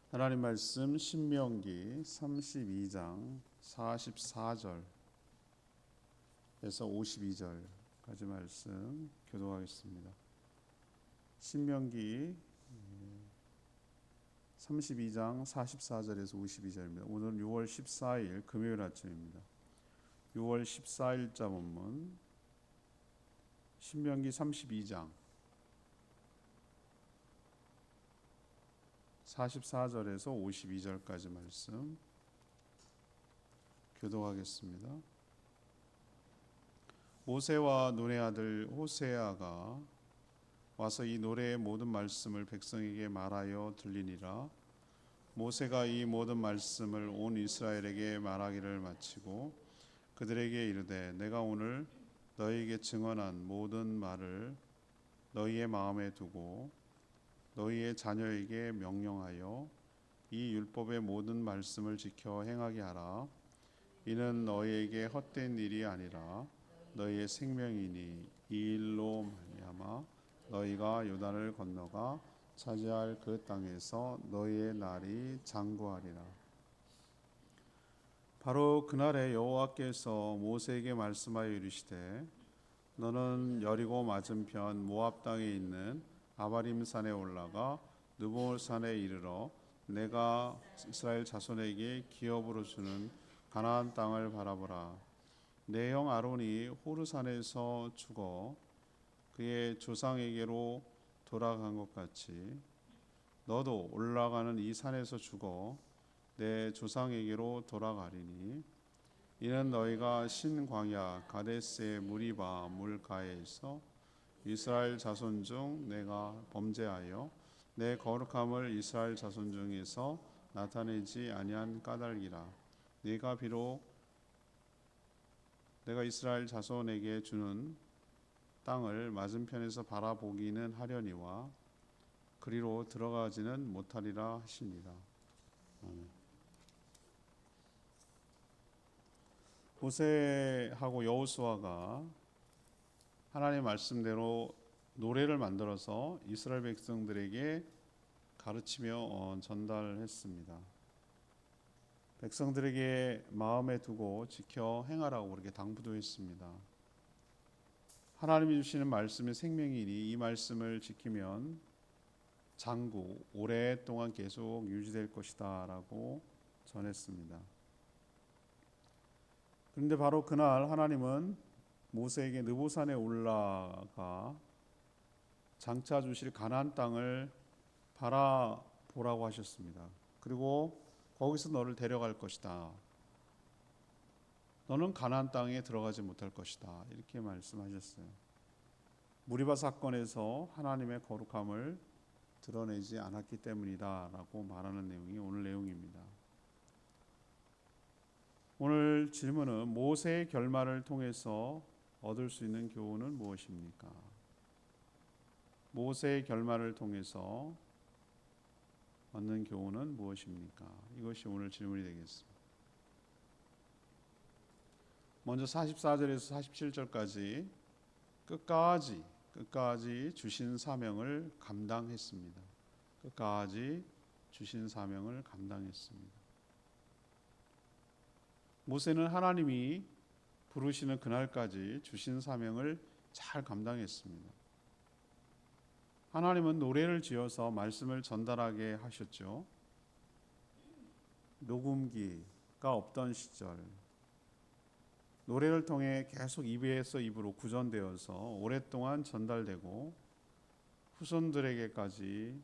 하나님 말씀 신명기 32장 44절에서 52절까지 말씀 교독하겠습니다. 신명기 32장 44절에서 52절입니다. 오늘은 6월 14일 금요일 아침입니다. 6월 14일자 본문 신명기 32장 44절에서 52절까지 말씀 교독하겠습니다. 모세와 눈의 아들 호세아가 와서 이 노래의 모든 말씀을 백성에게 말하여 들리니라. 모세가 이 모든 말씀을 온 이스라엘에게 말하기를 마치고 그들에게 이르되 내가 오늘 너희에게 증언한 모든 말을 너희의 마음에 두고 너희의 자녀에게 명령하여 이 율법의 모든 말씀을 지켜 행하게 하라. 이는 너희에게 헛된 일이 아니라 너희의 생명이니 이 일로 말미암아 너희가 요단을 건너가 차지할 그 땅에서 너희의 날이 장구하리라. 바로 그날에 여호와께서 모세에게 말씀하여 이르시되 너는 여리고 맞은편 모압 땅에 있는 아바림 산에 올라가 느보 산에 이르러 내가 이스라엘 자손에게 기업으로 주는 가나안 땅을 바라보라. 내 형 아론이 호르 산에서 죽어 그의 조상에게로 돌아간 것 같이 너도 올라가는 이 산에서 죽어 내 조상에게로 돌아가리니 이는 너희가 신 광야 가데스의 무리바 물가에서 이스라엘 자손 중 내가 범죄하여 내 거룩함을 이스라엘 자손 중에서 나타내지 아니한 까닭이라. 네가 비록 내가 이스라엘 자손에게 주는 땅을 맞은편에서 바라보기는 하려니와 그리로 들어가지는 못하리라 하시니라. 모세하고 여호수아가 하나님의 말씀대로 노래를 만들어서 이스라엘 백성들에게 가르치며 전달했습니다. 백성들에게 마음에 두고 지켜 행하라고 그렇게 당부도 했습니다. 하나님이 주시는 말씀이 생명이니 이 말씀을 지키면 장구 오랫동안 계속 유지될 것이다 라고 전했습니다. 그런데 바로 그날 하나님은 모세에게 느보산에 올라가 장차 주실 가나안 땅을 바라보라고 하셨습니다. 그리고 거기서 너를 데려갈 것이다. 너는 가나안 땅에 들어가지 못할 것이다. 이렇게 말씀하셨어요. 무리바 사건에서 하나님의 거룩함을 드러내지 않았기 때문이다 라고 말하는 내용이 오늘 내용입니다. 오늘 질문은 모세의 결말을 통해서 얻을 수 있는 교훈은 무엇입니까? 모세의 결말을 통해서 얻는 교훈은 무엇입니까? 이것이 오늘 질문이 되겠습니다. 먼저 44절에서 47절까지 끝까지 주신 사명을 감당했습니다. 끝까지 주신 사명을 감당했습니다. 모세는 하나님이 부르시는 그날까지 주신 사명을 잘 감당했습니다. 하나님은 노래를 지어서 말씀을 전달하게 하셨죠. 녹음기가 없던 시절 노래를 통해 계속 입에서 입으로 구전되어서 오랫동안 전달되고 후손들에게까지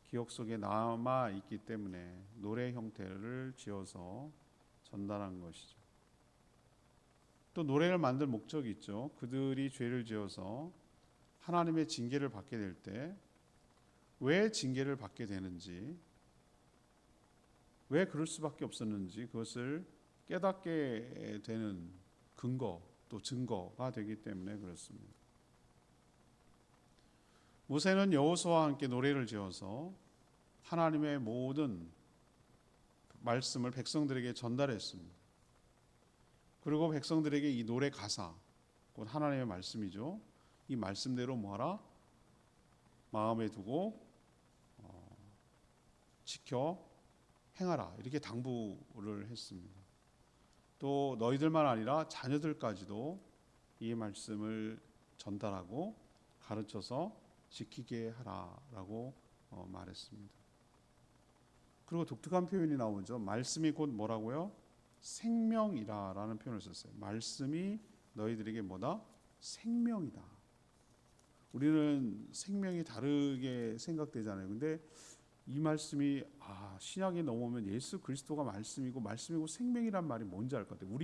기억 속에 남아 있기 때문에 노래 형태를 지어서 전달한 것이죠. 또 노래를 만들 목적이 있죠. 그들이 죄를 지어서 하나님의 징계를 받게 될 때 왜 징계를 받게 되는지, 왜 그럴 수밖에 없었는지 그것을 깨닫게 되는 근거 또 증거가 되기 때문에 그렇습니다. 모세는 여호수아와 함께 노래를 지어서 하나님의 모든 말씀을 백성들에게 전달했습니다. 그리고 백성들에게 이 노래 가사, 곧 하나님의 말씀이죠. 이 말씀대로 뭐하라? 마음에 두고 지켜 행하라 이렇게 당부를 했습니다. 또 너희들만 아니라 자녀들까지도 이 말씀을 전달하고 가르쳐서 지키게 하라라고 말했습니다. 그리고 독특한 표현이 나오죠. 말씀이 곧 뭐라고요? 생명이라라는 표현을 썼어요. 말씀이 너희들에게 뭐다? 생명이다. 우리는 생명이 다르게 생각되잖아요. 근데 이 말씀이 신약에 넘어오면 예수 그리스도가 말씀이고 생명이란 말이 뭔지 알 것 같아요.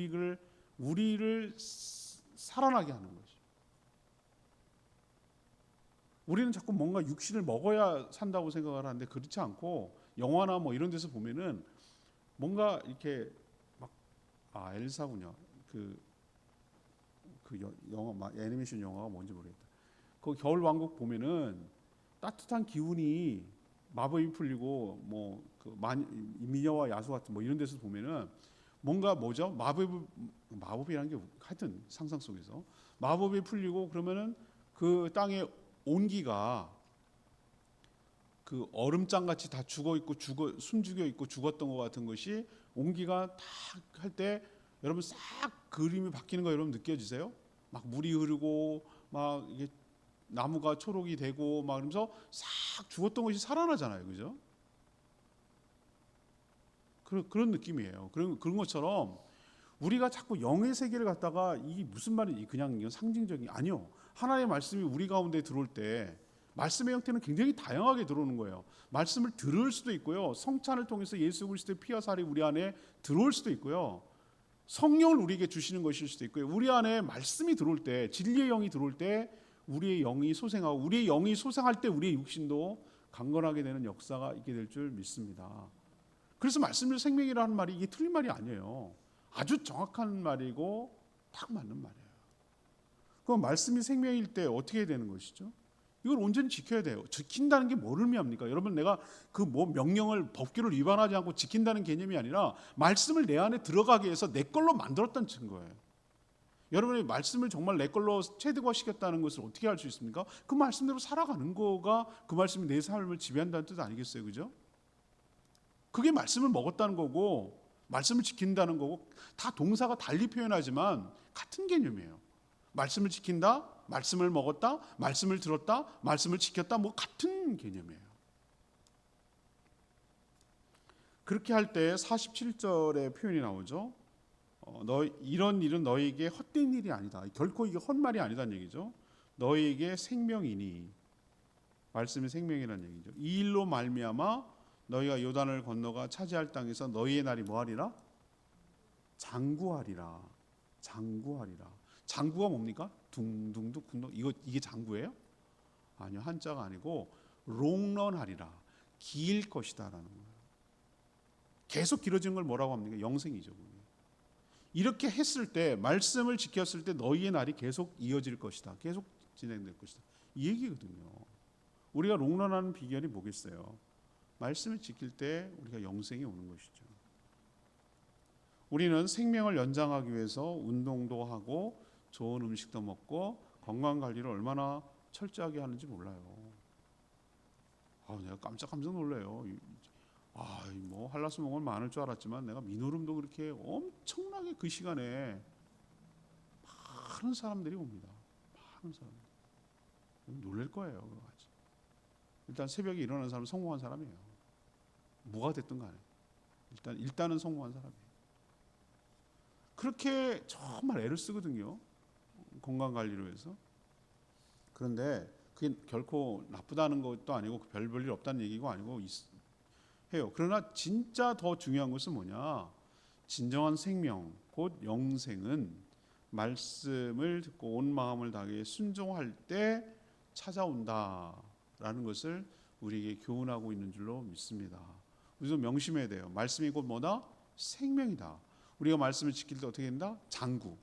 우리를 살아나게 하는 거죠. 우리는 자꾸 뭔가 육신을 먹어야 산다고 생각을 하는데 그렇지 않고 영화나 뭐 이런 데서 보면은 뭔가 이렇게 막 엘사군요. 그 영화 애니메이션 영화가 뭔지 모르겠다. 그 겨울 왕국 보면은 따뜻한 기운이 마법이 풀리고 미녀와 야수 같은 뭐 이런 데서 보면은 뭔가 뭐죠? 마법이라는 게 하여튼 상상 속에서 마법이 풀리고 그러면은 그 땅의 온기가 그 얼음장 같이 다 숨죽여 있고 죽었던 것 같은 것이 온기가 탁 할 때 여러분 싹 그림이 바뀌는 거 여러분 느껴지세요? 막 물이 흐르고 막 이게 나무가 초록이 되고 막 그러면서 싹 죽었던 것이 살아나잖아요, 그죠? 그런 느낌이에요. 그런 것처럼 우리가 자꾸 영의 세계를 갖다가 이게 무슨 말인지 그냥 이건 상징적인 아니요. 하나님의 말씀이 우리 가운데 들어올 때 말씀의 형태는 굉장히 다양하게 들어오는 거예요. 말씀을 들을 수도 있고요. 성찬을 통해서 예수 그리스도의 피와 살이 우리 안에 들어올 수도 있고요. 성령을 우리에게 주시는 것일 수도 있고요. 우리 안에 말씀이 들어올 때, 진리의 영이 들어올 때 우리의 영이 소생하고 우리의 영이 소생할 때 우리의 육신도 강건하게 되는 역사가 있게 될 줄 믿습니다. 그래서 말씀을 생명이라는 말이 이게 틀린 말이 아니에요. 아주 정확한 말이고 딱 맞는 말이에요. 그럼 말씀이 생명일 때 어떻게 되는 것이죠? 이걸 온전히 지켜야 돼요. 지킨다는 게 뭘 의미합니까? 여러분 내가 그 명령을 법규를 위반하지 않고 지킨다는 개념이 아니라 말씀을 내 안에 들어가게 해서 내 걸로 만들었다는 증거예요. 여러분이 말씀을 정말 내 걸로 체득화시켰다는 것을 어떻게 할 수 있습니까? 그 말씀대로 살아가는 거가 그 말씀이 내 삶을 지배한다는 뜻 아니겠어요? 그죠? 그게 말씀을 먹었다는 거고 말씀을 지킨다는 거고 다 동사가 달리 표현하지만 같은 개념이에요. 말씀을 지킨다, 말씀을 먹었다, 말씀을 들었다, 말씀을 지켰다 뭐 같은 개념이에요. 그렇게 할 때 47절의 표현이 나오죠. 이런 일은 너희에게 헛된 일이 아니다. 결코 이게 헛말이 아니다는 얘기죠. 너희에게 생명이니 말씀이 생명이라는 얘기죠. 이 일로 말미암아 너희가 요단을 건너가 차지할 땅에서 너희의 날이 뭐하리라? 장구하리라. 장구하리라. 장구가 뭡니까? 둥둥둥 이게 장구예요? 아니요, 한자가 아니고 롱런하리라. 길 것이다라는 거예요. 계속 길어지는 걸 뭐라고 합니까? 영생이죠. 이렇게 했을 때 말씀을 지켰을 때 너희의 날이 계속 이어질 것이다. 계속 진행될 것이다. 이 얘기거든요. 우리가 롱런하는 비결이 뭐겠어요? 말씀을 지킬 때 우리가 영생이 오는 것이죠. 우리는 생명을 연장하기 위해서 운동도 하고 좋은 음식도 먹고 건강 관리를 얼마나 철저하게 하는지 몰라요. 내가 깜짝 놀래요. 뭐 한라수목은 많을 줄 알았지만 내가 민오름도 그렇게 엄청나게 그 시간에 많은 사람들이 옵니다. 많은 사람들. 놀랄 거예요. 일단 새벽에 일어나는 사람은 성공한 사람이에요. 뭐가 됐든 간에 일단은 성공한 사람이에요. 그렇게 정말 애를 쓰거든요. 건강 관리를 위해서. 그런데 그게 결코 나쁘다는 것도 아니고 별 볼 일 없다는 얘기가 아니고 해요. 그러나 진짜 더 중요한 것은 뭐냐? 진정한 생명, 곧 영생은 말씀을 듣고 온 마음을 다해 순종할 때 찾아온다라는 것을 우리에게 교훈하고 있는 줄로 믿습니다. 우리도 명심해야 돼요. 말씀이 곧 뭐다? 생명이다. 우리가 말씀을 지킬 때 어떻게 된다? 장구.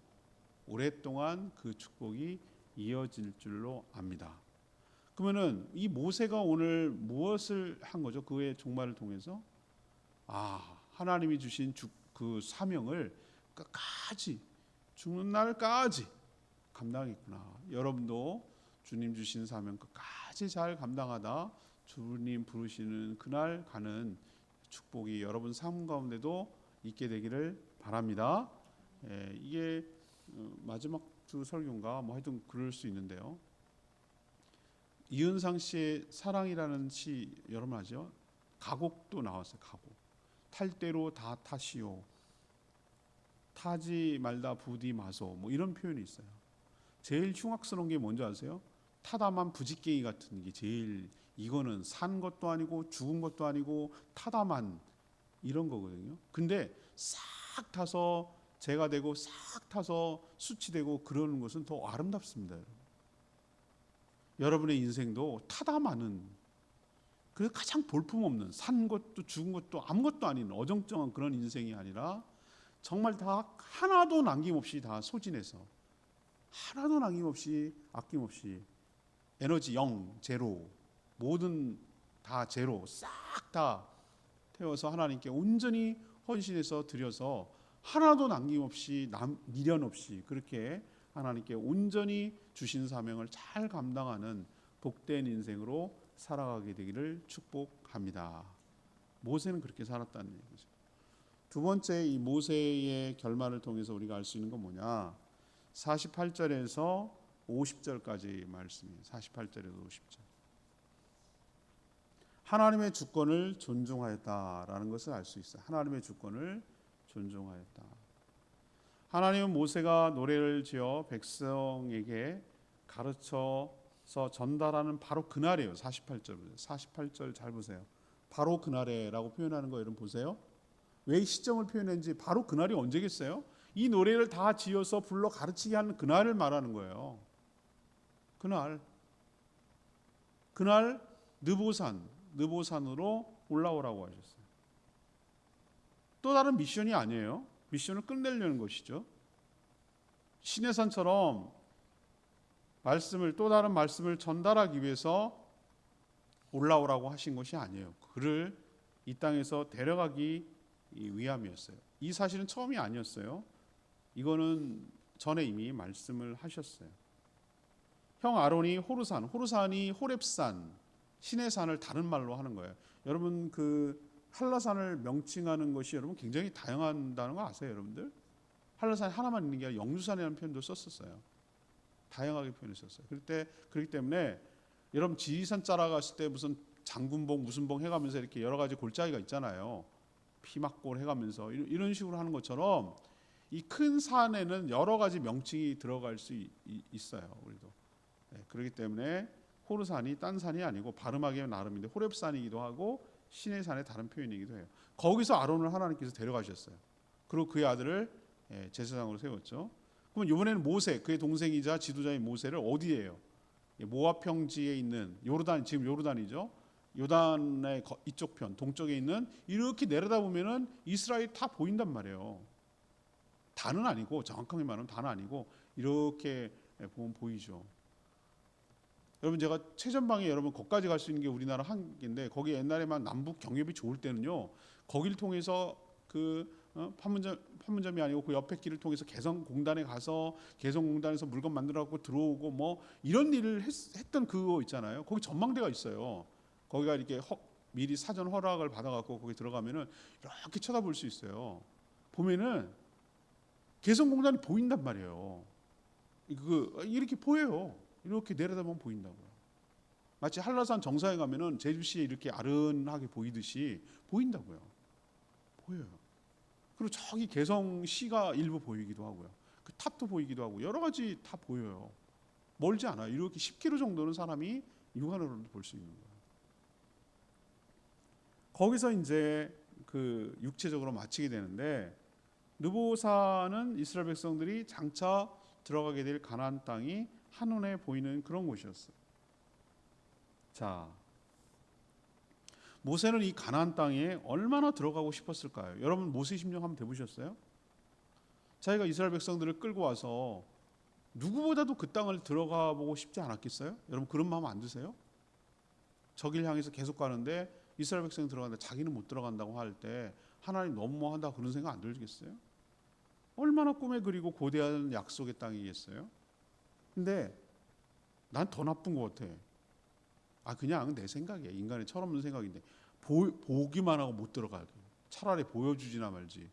오랫동안 그 축복이 이어질 줄로 압니다. 그러면은 이 모세가 오늘 무엇을 한 거죠? 그의 종말을 통해서 하나님이 주신 그 사명을 끝까지 죽는 날까지 감당했구나. 여러분도 주님 주신 사명 끝까지 잘 감당하다 주님 부르시는 그날 가는 축복이 여러분 삶 가운데도 있게 되기를 바랍니다. 이게 마지막 주 설교인가 뭐 하여튼 그럴 수 있는데요. 이은상 씨의 사랑이라는 시 여러분 아죠? 가곡도 나왔어요. 가곡. 탈 대로 다 타시오. 타지 말다 부디 마소. 뭐 이런 표현이 있어요. 제일 흉악스러운 게 뭔지 아세요? 타다만 부지깽이 같은 게 제일, 이거는 산 것도 아니고 죽은 것도 아니고 타다만 이런 거거든요. 근데 싹 타서 재가 되고 싹 타서 수치되고 그러는 것은 더 아름답습니다. 여러분의 인생도 타다마는, 그래서 가장 볼품없는, 산 것도 죽은 것도 아무것도 아닌 어정쩡한 그런 인생이 아니라 정말 다 하나도 남김없이 다 소진해서, 하나도 남김없이 아낌없이 에너지 0, 제로, 모든 다 제로 싹 다 태워서 하나님께 온전히 헌신해서 드려서 하나도 남김없이 미련 없이 그렇게 하나님께 온전히 주신 사명을 잘 감당하는 복된 인생으로 살아가게 되기를 축복합니다. 모세는 그렇게 살았다는 얘기죠. 두 번째, 이 모세의 결말을 통해서 우리가 알 수 있는 건 뭐냐? 48절에서 50절까지 말씀이에요. 48절에서 50절. 하나님의 주권을 존중하였다라는 것을 알 수 있어요. 하나님의 주권을 존중하였다. 하나님은 모세가 노래를 지어 백성에게 가르쳐서 전달하는 바로 그날이에요. 48절. 48절 잘 보세요. 바로 그날에라고 표현하는 거 여러분 보세요. 왜 이 시점을 표현했는지, 바로 그날이 언제겠어요? 이 노래를 다 지어서 불러 가르치게 하는 그날을 말하는 거예요. 그날 느보산으로 올라오라고 하셨어요. 또 다른 미션이 아니에요. 미션을 끝내려는 것이죠. 시내산처럼 또 다른 말씀을 전달하기 위해서 올라오라고 하신 것이 아니에요. 그를 이 땅에서 데려가기 위함이었어요. 이 사실은 처음이 아니었어요. 이거는 전에 이미 말씀을 하셨어요. 형 아론이 호르산이 호렙산, 신의 산을 다른 말로 하는 거예요. 여러분 그 한라산을 명칭하는 것이 여러분 굉장히 다양하다는 거 아세요, 여러분들? 한라산 하나만 있는 게 아니라 영주산이라는 표현도 썼었어요. 다양하게 표현했었어요. 그렇기 때문에 여러분 지리산 따라갔을 때 무슨 장군봉 무슨 봉 해가면서 이렇게 여러 가지 골짜기가 있잖아요. 피막골 해가면서 이런 식으로 하는 것처럼 이 큰 산에는 여러 가지 명칭이 들어갈 수 있어요. 우리도. 그렇기 때문에 호르산이 딴 산이 아니고 발음하기는 나름인데 호렙산이기도 하고 신의 산의 다른 표현이기도 해요. 거기서 아론을 하나님께서 데려가셨어요. 그리고 그의 아들을 제사장으로 세웠죠. 그럼 이번에는 모세, 그의 동생이자 지도자인 모세를 어디에요? 모압 평지에 있는 지금 요르단이죠. 요단의 이쪽 편, 동쪽에 있는, 이렇게 내려다 보면은 이스라엘 다 보인단 말이에요. 다는 아니고, 정확하게 말하면 다는 아니고 이렇게 보면 보이죠. 여러분 제가 최전방에 여러분 거기까지 갈 수 있는 게 우리나라 한계인데, 거기 옛날에만 남북 경협이 좋을 때는요, 거기를 통해서 판문점이 아니고 그 옆에 길을 통해서 개성공단에 가서 개성공단에서 물건 만들어 갖고 들어오고 뭐 이런 일을 했던 그거 있잖아요. 거기 전망대가 있어요. 거기가 이렇게 미리 사전 허락을 받아갖고 거기 들어가면은 이렇게 쳐다볼 수 있어요. 보면은 개성공단이 보인단 말이에요. 이렇게 보여요. 이렇게 내려다보면 보인다고요. 마치 한라산 정상에 가면은 제주시에 이렇게 아른하게 보이듯이 보인다고요. 보여요. 그리고 저기 개성시가 일부 보이기도 하고요. 그 탑도 보이기도 하고 여러 가지 다 보여요. 멀지 않아요. 이렇게 10km 정도는 사람이 육안으로도 볼 수 있는 거예요. 거기서 이제 그 육체적으로 마치게 되는데, 느보산은 이스라엘 백성들이 장차 들어가게 될 가나안 땅이 한눈에 보이는 그런 곳이었어요. 자, 모세는 이 가나안 땅에 얼마나 들어가고 싶었을까요? 여러분 모세 심령 한번 해보셨어요? 자기가 이스라엘 백성들을 끌고 와서 누구보다도 그 땅을 들어가 보고 싶지 않았겠어요? 여러분 그런 마음 안 드세요? 저길 향해서 계속 가는데 이스라엘 백성이 들어가는데 자기는 못 들어간다고 할 때 하나님 너무한다 그런 생각 안 들겠어요? 얼마나 꿈에 그리고 고대한 약속의 땅이겠어요? 근데 난 더 나쁜 것 같아. 그냥 내 생각이야. 인간의 철없는 생각인데 보기만 하고 못 들어가게. 차라리 보여주지나 말지.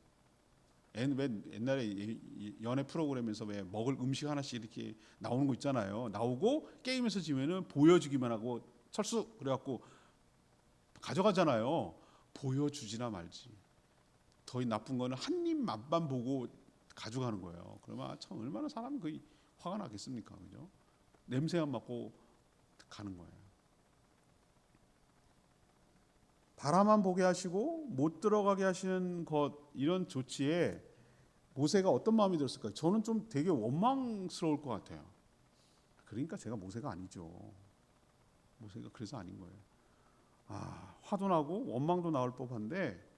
왜 옛날에 연애 프로그램에서 왜 먹을 음식 하나씩 이렇게 나오는 거 있잖아요. 나오고 게임에서 지면은 보여주기만 하고 철수 그래갖고 가져가잖아요. 보여주지나 말지. 더 나쁜 거는 한 입 맛만 보고 가져가는 거예요. 그러면 참 얼마나 사람이 거의 화가 나겠습니까, 그죠? 냄새만 맡고 가는 거예요. 바라만 보게 하시고 못 들어가게 하시는 것, 이런 조치에 모세가 어떤 마음이 들었을까요? 저는 좀 되게 원망스러울 것 같아요. 그러니까 제가 모세가 아니죠. 모세가 그래서 아닌 거예요. 화도 나고 원망도 나올 법한데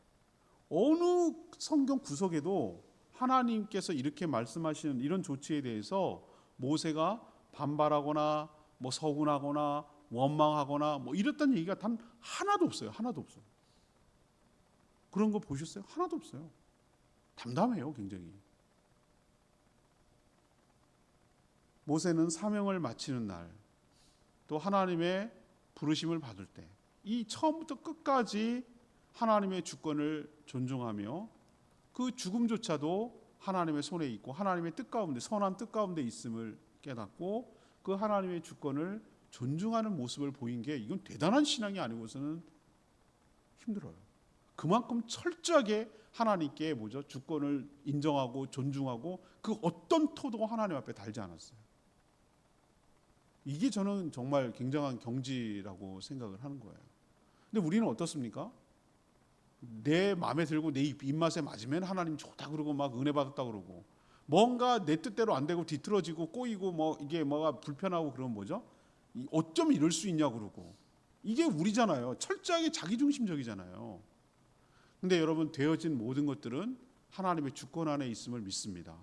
어느 성경 구석에도 하나님께서 이렇게 말씀하시는 이런 조치에 대해서 모세가 반발하거나 뭐 서운하거나 원망하거나 뭐 이랬다는 얘기가 단 하나도 없어요. 하나도 없어요. 그런 거 보셨어요? 하나도 없어요. 담담해요, 굉장히. 모세는 사명을 마치는 날, 또 하나님의 부르심을 받을 때, 이 처음부터 끝까지 하나님의 주권을 존중하며 그 죽음조차도 하나님의 손에 있고 하나님의 뜻 가운데, 선한 뜻 가운데 있음을 깨닫고 그 하나님의 주권을 존중하는 모습을 보인 게, 이건 대단한 신앙이 아니고서는 힘들어요. 그만큼 철저하게 하나님께 주권을 인정하고 존중하고 그 어떤 토도 하나님 앞에 달지 않았어요. 이게 저는 정말 굉장한 경지라고 생각을 하는 거예요. 근데 우리는 어떻습니까? 내 마음에 들고 내 입맛에 맞으면 하나님 좋다 그러고 막 은혜 받았다 그러고, 뭔가 내 뜻대로 안 되고 뒤틀어지고 꼬이고 뭐 이게 뭐가 불편하고 그러면 어쩜 이럴 수 있냐 그러고. 이게 우리잖아요. 철저하게 자기중심적이잖아요. 근데 여러분, 되어진 모든 것들은 하나님의 주권 안에 있음을 믿습니다.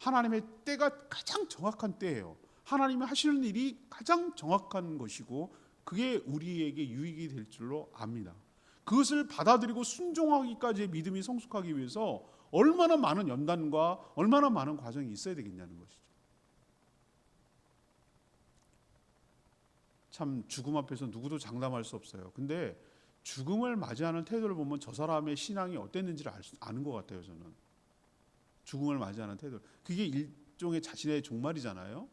하나님의 때가 가장 정확한 때예요. 하나님이 하시는 일이 가장 정확한 것이고 그게 우리에게 유익이 될 줄로 압니다. 그것을 받아들이고 순종하기까지의 믿음이 성숙하기 위해서 얼마나 많은 연단과 얼마나 많은 과정이 있어야 되겠냐는 것이죠. 참 죽음 앞에서 누구도 장담할 수 없어요. 근데 죽음을 맞이하는 태도를 보면 저 사람의 신앙이 어땠는지를 아는 것 같아요. 저는 죽음을 맞이하는 태도, 그게 일종의 자신의 종말이잖아요.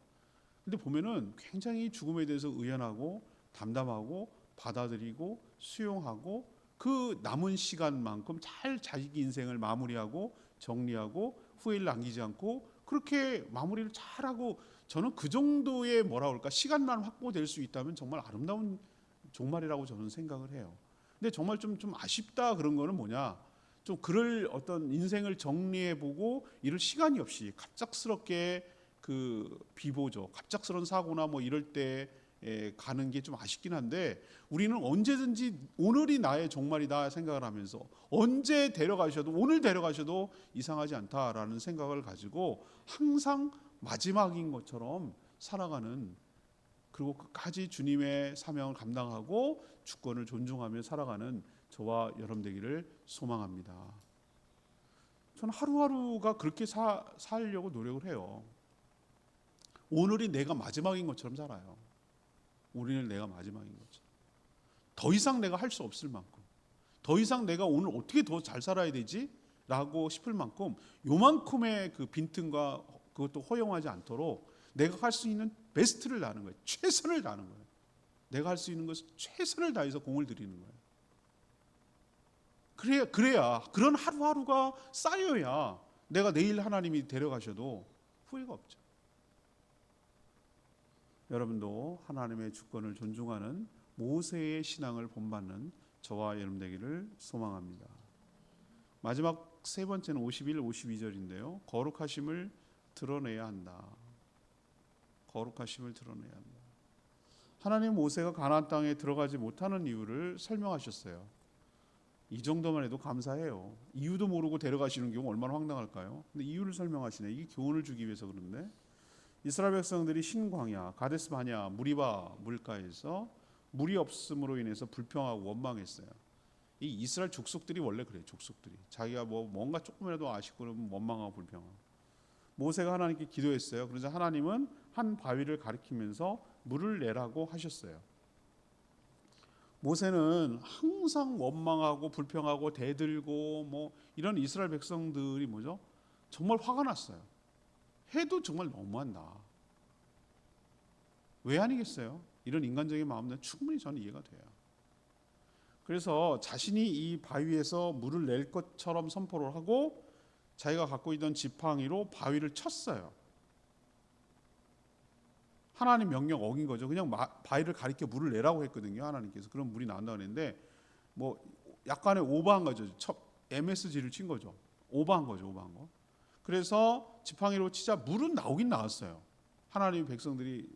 근데 보면은 굉장히 죽음에 대해서 의연하고 담담하고 받아들이고 수용하고 그 남은 시간만큼 잘 자기 인생을 마무리하고 정리하고 후회를 남기지 않고 그렇게 마무리를 잘하고, 저는 그 정도의 시간만 확보될 수 있다면 정말 아름다운 종말이라고 저는 생각을 해요. 근데 정말 좀 아쉽다 그런 거는 좀 그럴 어떤 인생을 정리해보고 이럴 시간이 없이 갑작스럽게 그 비보죠. 갑작스러운 사고나 뭐 이럴 때 가는 게 좀 아쉽긴 한데, 우리는 언제든지 오늘이 나의 종말이다 생각을 하면서 언제 데려가셔도, 오늘 데려가셔도 이상하지 않다라는 생각을 가지고 항상 마지막인 것처럼 살아가는, 그리고 끝까지 주님의 사명을 감당하고 주권을 존중하며 살아가는 저와 여러분 되기를 소망합니다. 저는 하루하루가 그렇게 살려고 노력을 해요. 오늘이 내가 마지막인 것처럼 살아요. 오늘 내가 마지막인 것처럼. 더 이상 내가 할 수 없을 만큼, 더 이상 내가 오늘 어떻게 더 잘 살아야 되지? 라고 싶을 만큼 요만큼의 그 빈틈과 그것도 허용하지 않도록 내가 할 수 있는 베스트를 다하는 거예요. 최선을 다하는 거예요. 내가 할 수 있는 것을 최선을 다해서 공을 들이는 거예요. 그래야 그런 하루하루가 쌓여야 내가 내일 하나님이 데려가셔도 후회가 없죠. 여러분도 하나님의 주권을 존중하는 모세의 신앙을 본받는 저와 여러분 되기를 소망합니다. 마지막 세 번째는 51, 52절인데요. 거룩하심을 드러내야 한다. 거룩하심을 드러내야 한다. 하나님 모세가 가나안 땅에 들어가지 못하는 이유를 설명하셨어요. 이 정도만 해도 감사해요. 이유도 모르고 데려가시는 경우 얼마나 황당할까요? 근데 이유를 설명하시네. 이게 교훈을 주기 위해서 그런데, 이스라엘 백성들이 신광야 가데스 바냐 무리바 물가에서 물이 없음으로 인해서 불평하고 원망했어요. 이 이스라엘 족속들이 원래 그래요. 족속들이 자기가 뭔가 조금이라도 아쉽고 그러면 원망하고 불평하고. 모세가 하나님께 기도했어요. 그래서 하나님은 한 바위를 가리키면서 물을 내라고 하셨어요. 모세는 항상 원망하고 불평하고 대들고 뭐 이런 이스라엘 백성들이 뭐죠? 정말 화가 났어요. 해도 정말 너무한다. 왜 아니겠어요? 이런 인간적인 마음은 충분히 저는 이해가 돼요. 그래서 자신이 이 바위에서 물을 낼 것처럼 선포를 하고 자기가 갖고 있던 지팡이로 바위를 쳤어요. 하나님 명령 어긴 거죠. 그냥 바위를 가리켜 물을 내라고 했거든요. 하나님께서. 그럼 물이 나온다고 했는데 뭐 약간의 오버한 거죠. MSG를 친 거죠. 오버한 거죠. 오버한 거. 그래서 지팡이로 치자 물은 나오긴 나왔어요. 하나님 백성들이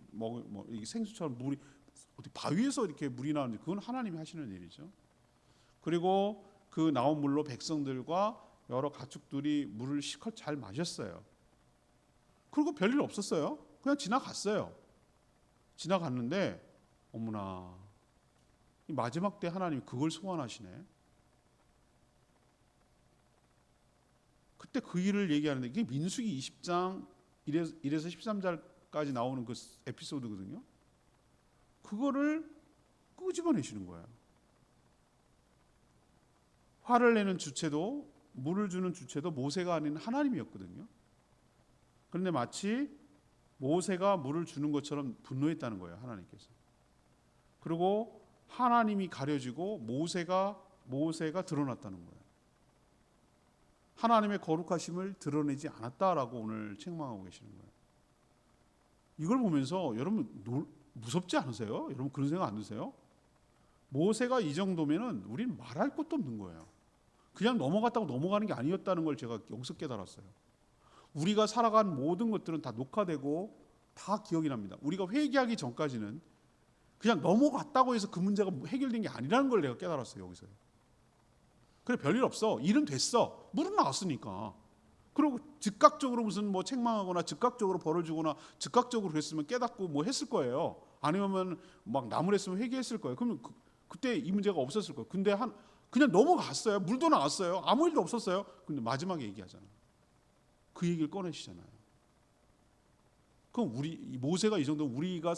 이게 생수처럼 물이 어디 바위에서 이렇게 물이 나오는데 그건 하나님이 하시는 일이죠. 그리고 그 나온 물로 백성들과 여러 가축들이 물을 실컷 잘 마셨어요. 그리고 별일 없었어요. 그냥 지나갔어요. 지나갔는데 어머나, 이 마지막 때 하나님이 그걸 소환하시네. 그때 그 일을 얘기하는데 이게 민수기 20장 1에서 13절까지 나오는 그 에피소드거든요. 그거를 끄집어내시는 거예요. 화를 내는 주체도 물을 주는 주체도 모세가 아닌 하나님이었거든요. 그런데 마치 모세가 물을 주는 것처럼 분노했다는 거예요. 하나님께서. 그리고 하나님이 가려지고 모세가 드러났다는 거예요. 하나님의 거룩하심을 드러내지 않았다라고 오늘 책망하고 계시는 거예요. 이걸 보면서 여러분 무섭지 않으세요? 여러분 그런 생각 안 드세요? 모세가 이 정도면은 우리는 말할 것도 없는 거예요. 그냥 넘어갔다고 넘어가는 게 아니었다는 걸 제가 여기서 깨달았어요. 우리가 살아간 모든 것들은 다 녹화되고 다 기억이 납니다. 우리가 회개하기 전까지는 그냥 넘어갔다고 해서 그 문제가 해결된 게 아니라는 걸 내가 깨달았어요. 여기서. 그래, 별일 없어. 일은 됐어. 물은 나왔으니까. 그리고 즉각적으로 무슨 뭐 책망하거나 즉각적으로 벌을 주거나 즉각적으로 그랬으면 깨닫고 뭐 했을 거예요. 아니면 막 나무랬으면 회개했을 거예요. 그러면 그때 이 문제가 없었을 거예요. 근데 그냥 넘어갔어요. 물도 나왔어요. 아무 일도 없었어요. 근데 마지막에 얘기하잖아요. 그 얘기를 꺼내시잖아요. 그럼 모세가 이 정도 우리가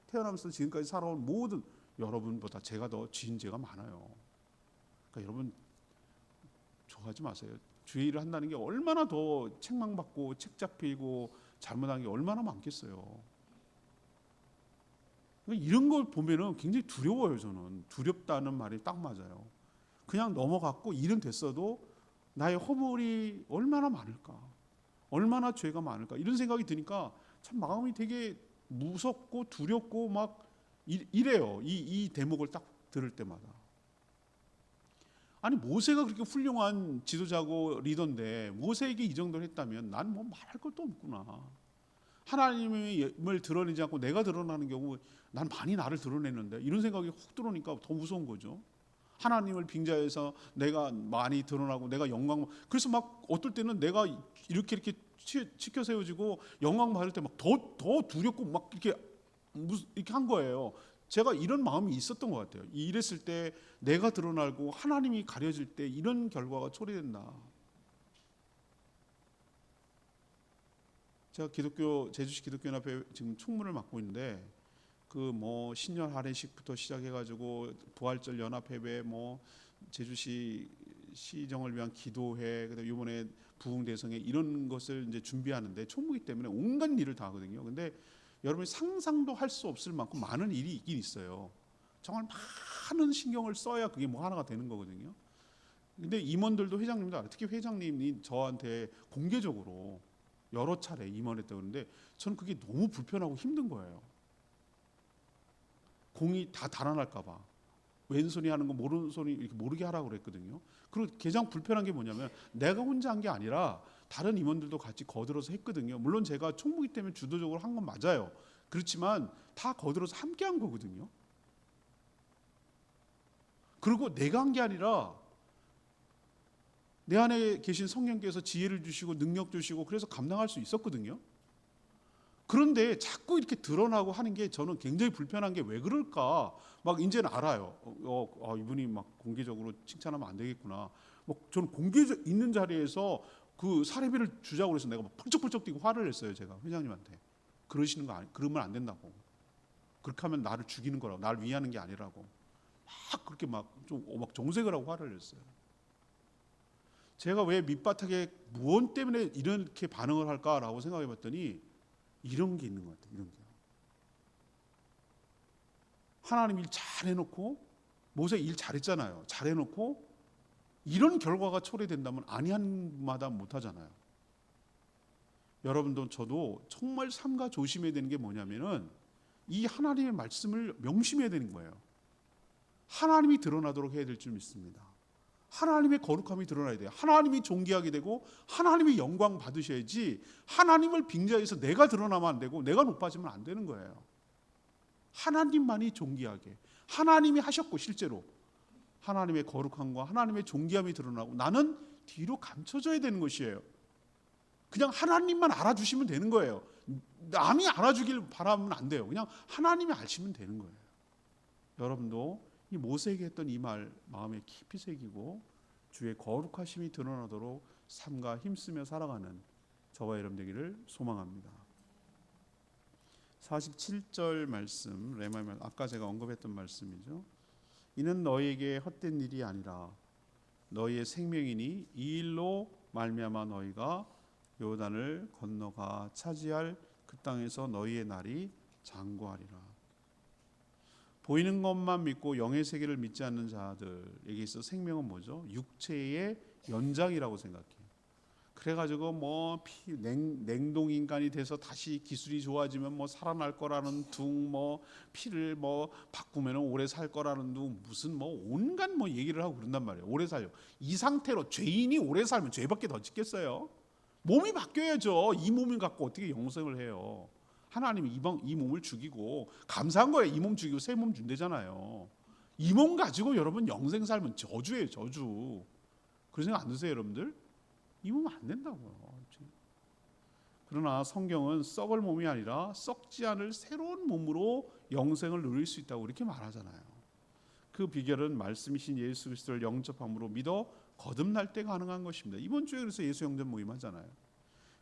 태어나면서 지금까지 살아온 모든 여러분보다 제가 더 지은 죄가 많아요. 그러니까 여러분 좋아하지 마세요. 주의 일을 한다는 게 얼마나 더 책망받고 책 잡히고 잘못한 게 얼마나 많겠어요. 그러니까 이런 걸 보면은 굉장히 두려워요. 저는 두렵다는 말이 딱 맞아요. 그냥 넘어갔고 일은 됐어도 나의 허물이 얼마나 많을까, 얼마나 죄가 많을까 이런 생각이 드니까 참 마음이 되게 무섭고 두렵고 막 이래요. 이 대목을 딱 들을 때마다. 아니 모세가 그렇게 훌륭한 지도자고 리더인데 모세에게 이 정도를 했다면 난 뭐 말할 것도 없구나. 하나님을 드러내지 않고 내가 드러나는 경우 난 많이 나를 드러내는데 이런 생각이 훅 들어오니까 더 무서운 거죠. 하나님을 빙자해서 내가 많이 드러나고 내가 영광, 그래서 막 어떨 때는 내가 이렇게 치켜 세워지고 영광 받을 때 막 더 두렵고 막 이렇게 한 거예요. 제가 이런 마음이 있었던 것 같아요. 이랬을 때 내가 드러나고 하나님이 가려질 때 이런 결과가 초래된다. 제가 제주시 기독교연합회 지금 총무를 맡고 있는데 그 뭐 신년 할애식부터 시작해가지고 부활절 연합회배, 뭐 제주시 시정을 위한 기도회, 그다음에 이번에 부흥대성회 이런 것을 이제 준비하는데 총무이기 때문에 온갖 일을 다 하거든요. 근데 여러분이 상상도 할 수 없을 만큼 많은 일이 있긴 있어요. 정말 많은 신경을 써야 그게 뭐 하나가 되는 거거든요. 근데 임원들도 회장님도 알아요. 특히 회장님이 저한테 공개적으로 여러 차례 임원했다고 그러는데 저는 그게 너무 불편하고 힘든 거예요. 공이 다 달아날까 봐. 왼손이 하는 거 오른손이 이렇게 모르게 하라고 그랬거든요. 그리고 가장 불편한 게 뭐냐면 내가 혼자 한 게 아니라 다른 임원들도 같이 거들어서 했거든요. 물론 제가 총무이기 때문에 주도적으로 한 건 맞아요. 그렇지만 다 거들어서 함께 한 거거든요. 그리고 내가 한 게 아니라 내 안에 계신 성령께서 지혜를 주시고 능력 주시고 그래서 감당할 수 있었거든요. 그런데 자꾸 이렇게 드러나고 하는 게 저는 굉장히 불편한 게 왜 그럴까? 막 이제는 알아요. 이분이 막 공개적으로 칭찬하면 안 되겠구나. 저는 공개적 있는 자리에서 그 사례비를 주자고 그래서 내가 막 펄쩍펄쩍 뛰고 화를 냈어요. 제가 회장님한테. 그러면 안 된다고. 그렇게 하면 나를 죽이는 거라고. 나를 위하는 게 아니라고. 막 그렇게 막 정색을 하고 화를 냈어요. 제가 왜 밑바닥에 무언 때문에 이렇게 반응을 할까라고 생각해 봤더니 이런 게 있는 것 같아요. 이런 게. 하나님 일 잘해놓고 모세 일 잘했잖아요. 잘해놓고 이런 결과가 초래된다면 아니한 마다 못하잖아요. 여러분도 저도 정말 삼가 조심해야 되는 게 뭐냐면은 이 하나님의 말씀을 명심해야 되는 거예요. 하나님이 드러나도록 해야 될 줄 믿습니다. 하나님의 거룩함이 드러나야 돼요. 하나님이 존귀하게 되고 하나님이 영광 받으셔야지 하나님을 빙자해서 내가 드러나면 안 되고 내가 높아지면 안 되는 거예요. 하나님만이 존귀하게 하나님이 하셨고 실제로 하나님의 거룩함과 하나님의 존귀함이 드러나고 나는 뒤로 감춰져야 되는 것이에요. 그냥 하나님만 알아주시면 되는 거예요. 남이 알아주길 바라면 안 돼요. 그냥 하나님이 아시면 되는 거예요. 여러분도 이 모세에게 했던 이 말 마음에 깊이 새기고 주의 거룩하심이 드러나도록 삶과 힘쓰며 살아가는 저와 여러분 되기를 소망합니다. 47절 말씀 레마의 말 아까 제가 언급했던 말씀이죠. 이는 너희에게 헛된 일이 아니라 너희의 생명이니 이 일로 말미암아 너희가 요단을 건너가 차지할 그 땅에서 너희의 날이 장구하리라. 보이는 것만 믿고 영의 세계를 믿지 않는 자들에게 있어 생명은 뭐죠? 육체의 연장이라고 생각해요. 그래가지고 뭐 냉동 인간이 돼서 다시 기술이 좋아지면 뭐 살아날 거라는 둥, 뭐 피를 뭐 바꾸면 오래 살 거라는 둥, 무슨 뭐 온갖 뭐 얘기를 하고 그런단 말이에요. 오래 살려. 이 상태로 죄인이 오래 살면 죄밖에 더 짓겠어요? 몸이 바뀌어야죠. 이 몸을 갖고 어떻게 영생을 해요? 하나님이 이 몸을 죽이고 감사한 거예요. 이 몸 죽이고 새 몸 준대잖아요. 이 몸 가지고 여러분 영생 살면 저주예요. 저주. 그런 생각 안 드세요 여러분들? 이 몸 안 된다고요. 그러나 성경은 썩을 몸이 아니라 썩지 않을 새로운 몸으로 영생을 누릴 수 있다고 이렇게 말하잖아요. 그 비결은 말씀이신 예수 그리스도를 영접함으로 믿어 거듭날 때 가능한 것입니다. 이번 주에 그래서 예수 영접 모임 하잖아요.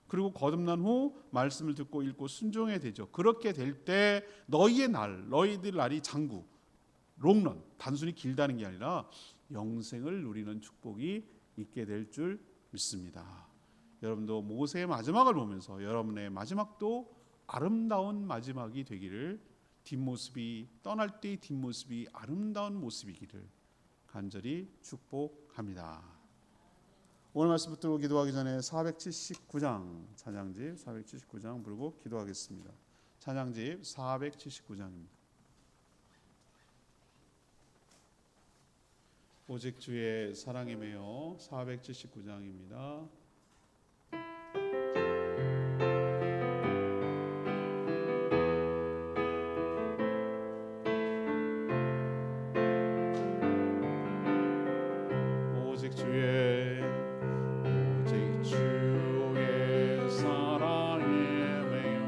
그리고 거듭난 후 말씀을 듣고 읽고 순종해야 되죠. 그렇게 될 때 너희들 날이 장구, 롱런, 단순히 길다는 게 아니라 영생을 누리는 축복이 있게 될 줄 믿습니다. 여러분도 모세의 마지막을 보면서 여러분의 마지막도 아름다운 마지막이 되기를, 뒷모습이 떠날 때의 뒷모습이 아름다운 모습이기를 간절히 축복합니다. 오늘 말씀 붙들고 기도하기 전에 479장 찬양집 479장 부르고 기도하겠습니다. 찬양집 479장입니다. 오직 주의 사랑에 매여 479장입니다. 오직 주의 사랑에 매여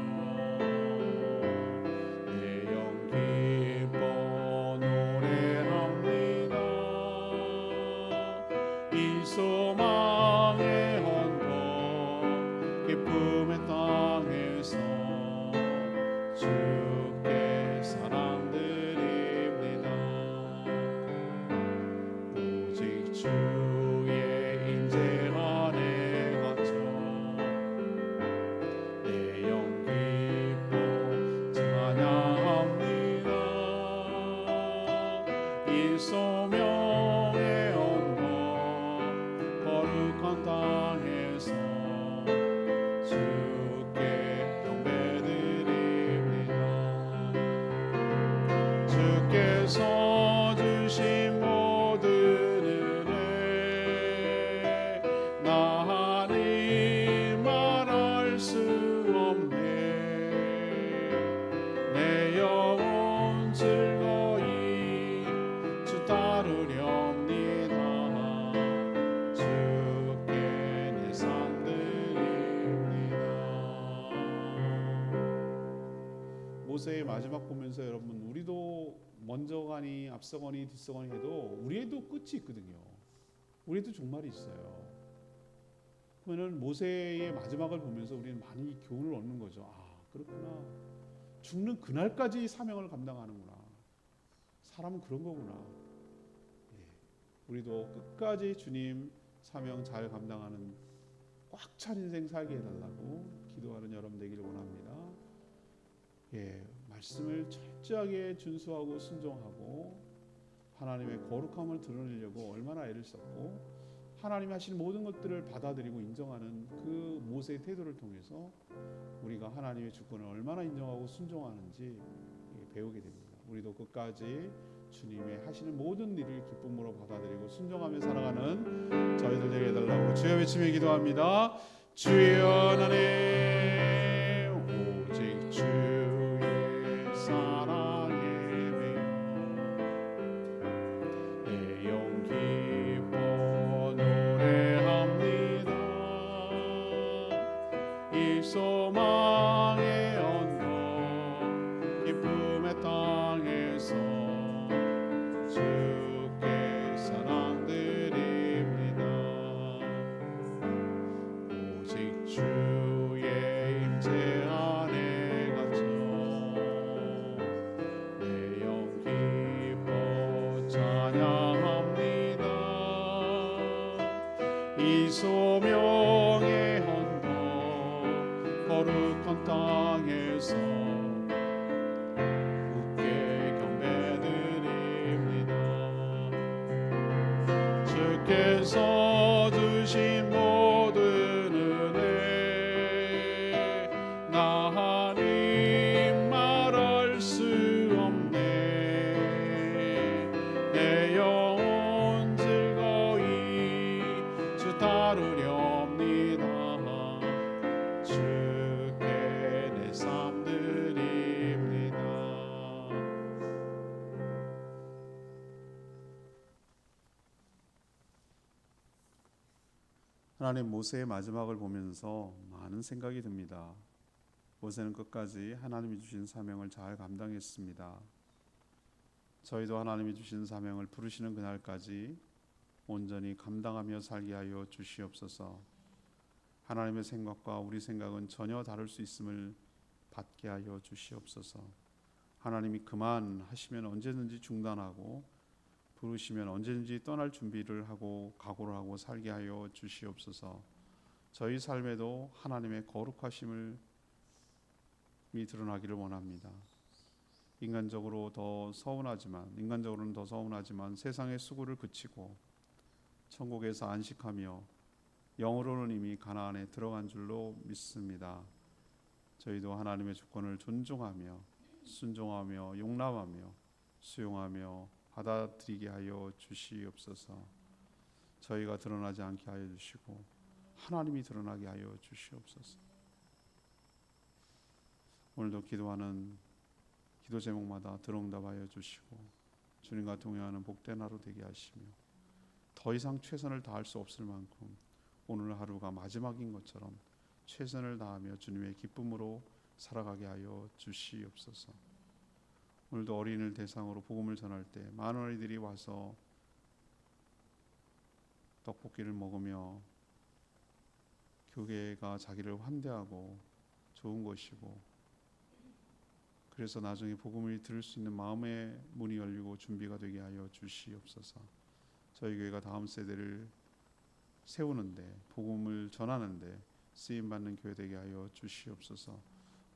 내 영 기뻐 노래합니다. 이 소망의 언덕 기쁨의 땅에서 주께 사랑드립니다. 오직 주의 인재 안에 갇혀 내 영 기뻐 찬양합니다. 이 소명의 언덕 거룩한 땅에서 주께 경배드립니다. 주께서 주신 모든 은혜 나니 말할 수 없네. 내 영혼 즐거이 주 따르렵니다. 주께 내 삶 드립니다. 모세의 마지막 보면서 여러분 우리도 먼저 가니 앞서거니 뒤서거니 해도 우리에도 끝이 있거든요. 우리에도 종말이 있어요. 그러면 모세의 마지막을 보면서 우리는 많이 교훈을 얻는 거죠. 아, 그렇구나. 죽는 그날까지 사명을 감당하는구나. 사람은 그런 거구나. 우리도 끝까지 주님 사명 잘 감당하는 꽉 찬 인생 살게 해달라고 기도하는 여러분 되기를 원합니다. 말씀을 철저하게 준수하고 순종하고 하나님의 거룩함을 드러내려고 얼마나 애를 썼고 하나님이 하신 모든 것들을 받아들이고 인정하는 그 모세의 태도를 통해서 우리가 하나님의 주권을 얼마나 인정하고 순종하는지 배우게 됩니다. 우리도 끝까지 주님의 하시는 모든 일을 기쁨으로 받아들이고 순종하며 살아가는 저희들 되게 해달라고 주여 외치며 기도합니다. 주여 나네 오직 주의 사랑에 매여 내 영 기뻐 노래합니다. 이 소망의 언덕 기쁨의 땅에서 주께 사랑드립니다. 오직 주의 임재 안에 갇혀 내 영 기뻐 찬양합니다. 이 소명의 언덕 거룩한 땅에서 주께서 주신 모든 은혜 나 하나님 말할 수 없네. 내 영혼 즐거이 주 따르렵니다. 주께 내 삶 드립니다. 하나님 모세의 마지막을 보면서 많은 생각이 듭니다. 모세는 끝까지 하나님이 주신 사명을 잘 감당했습니다. 저희도 하나님이 주신 사명을 부르시는 그날까지 온전히 감당하며 살게 하여 주시옵소서. 하나님의 생각과 우리 생각은 전혀 다를 수 있음을 받게 하여 주시옵소서. 하나님이 그만하시면 언제든지 중단하고 부르시면 언제든지 떠날 준비를 하고 각오를 하고 살게 하여 주시옵소서. 저희 삶에도 하나님의 거룩하심을 드러나기를 원합니다. 인간적으로는 더 서운하지만 세상의 수고를 그치고 천국에서 안식하며 영으로는 이미 가나안에 들어간 줄로 믿습니다. 저희도 하나님의 주권을 존중하며 순종하며 용납하며 수용하며 받아들이게 하여 주시옵소서. 저희가 드러나지 않게 하여 주시고 하나님이 드러나게 하여 주시옵소서. 오늘도 기도하는 기도 제목마다 들응답하여 주시고 주님과 동행하는 복된 하루 되게 하시며 더 이상 최선을 다할 수 없을 만큼 오늘 하루가 마지막인 것처럼 최선을 다하며 주님의 기쁨으로 살아가게 하여 주시옵소서. 오늘도 어린이를 대상으로 복음을 전할 때 많은 어린이들이 와서 떡볶이를 먹으며 교회가 자기를 환대하고 좋은 것이고 그래서 나중에 복음을 들을 수 있는 마음의 문이 열리고 준비가 되게 하여 주시옵소서. 저희 교회가 다음 세대를 세우는데 복음을 전하는데 쓰임받는 교회 되게 하여 주시옵소서.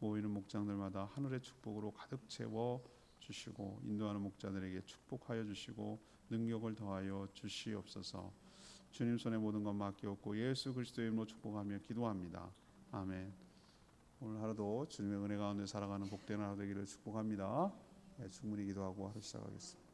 모이는 목장들마다 하늘의 축복으로 가득 채워 주시고 인도하는 목자들에게 축복하여 주시고 능력을 더하여 주시옵소서. 주님 손에 모든 것 맡기옵고 예수 그리스도의 이름으로 축복하며 기도합니다. 아멘. 오늘 하루도 주님의 은혜 가운데 살아가는 복된 하루 되기를 축복합니다. 충분히 기도하고 하루 시작하겠습니다.